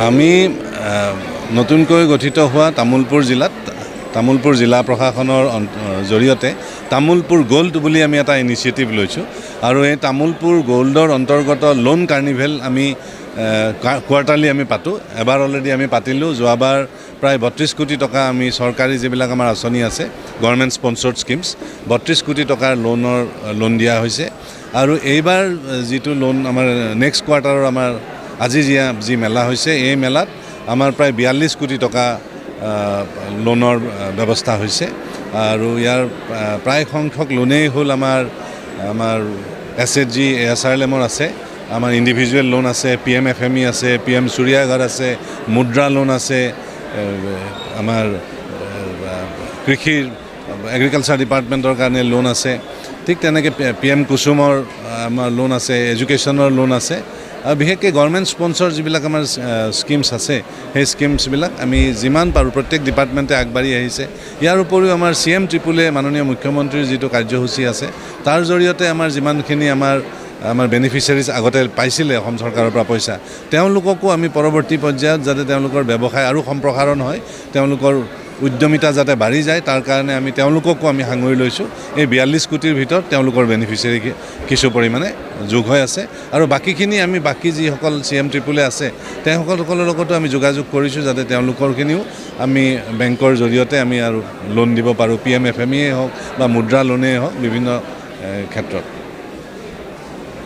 আমি নতুনকৈ গঠিত হোৱা তামুলপুৰ জিলা প্ৰশাসনৰ জৰিয়তে তামুলপুৰ গোল্ড বুলি আমি এটা ইনিচিয়েটিভ লৈছোঁ আৰু এই তামুলপুৰ গোল্ডৰ অন্তৰ্গত লোন কাৰ্নিভেল আমি কোৱাৰ্টাৰলি আমি পাতোঁ। এবাৰ অলৰেডি আমি পাতিলোঁ। যোৱাবাৰ প্ৰায় 32 কোটি টকা আমি চৰকাৰী যিবিলাক আমাৰ আঁচনি আছে গভৰ্ণমেণ্ট স্পন্সৰ্ড স্কিমছ 32 কোটি টকাৰ লোন দিয়া হৈছে আৰু এইবাৰ যিটো লোন আমাৰ নেক্সট কোৱাৰ্টাৰৰ আমাৰ আজি যি মেলা হৈছে এই মেলাত আমাৰ প্ৰায় 42 কোটি টকা লোনৰ ব্যৱস্থা হৈছে আৰু ইয়াৰ প্ৰায় সংখ্যক লোনেই হ'ল আমাৰ এছ.জি. ASRLMৰ আছে, আমাৰ ইণ্ডিভিজুৱেল লোন আছে, PM-FME আছে, PM সূৰ্যাঘৰ আছে, মুদ্ৰা লোন আছে, আমাৰ কৃষিৰ এগ্ৰিকালচাৰ ডিপাৰ্টমেণ্টৰ কাৰণে লোন আছে, ঠিক তেনেকৈ PM কুসুমৰ আমাৰ লোন আছে, এডুকেশ্যনৰ লোন আছে আৰু বিশেষকৈ গভৰ্ণমেণ্ট স্পন্সৰ যিবিলাক আমাৰ স্কিমছ আছে সেই স্কিমছবিলাক আমি যিমান পাৰোঁ প্ৰত্যেক ডিপাৰ্টমেণ্টে আগবাঢ়ি আহিছে। ইয়াৰ উপৰিও আমাৰ CM AAA মাননীয় মুখ্যমন্ত্ৰীৰ যিটো কাৰ্যসূচী আছে তাৰ জৰিয়তে আমাৰ যিমানখিনি আমাৰ বেনিফিচিয়াৰিজ আগতে পাইছিলে অসম চৰকাৰৰ পৰা পইচা তেওঁলোককো আমি পৰৱৰ্তী পৰ্যায়ত যাতে তেওঁলোকৰ ব্যৱসায় আৰু সম্প্ৰসাৰণ হয়, তেওঁলোকৰ উদ্যমিতা যাতে বাঢ়ি যায় তাৰ কাৰণে আমি তেওঁলোককো আমি সাঙুৰি লৈছোঁ। এই 42 কোটিৰ ভিতৰত তেওঁলোকৰ বেনিফিচিয়াৰি কিছু পৰিমাণে যোগ হৈ আছে আৰু বাকীখিনি আমি বাকী যিসকল CM AAA আছে তেওঁলোকৰ লগতো আমি যোগাযোগ কৰিছোঁ যাতে তেওঁলোকৰখিনিও আমি বেংকৰ জৰিয়তে আমি আৰু লোন দিব পাৰোঁ, PM-FME হওক বা মুদ্ৰা লোনেই হওক বিভিন্ন ক্ষেত্ৰত।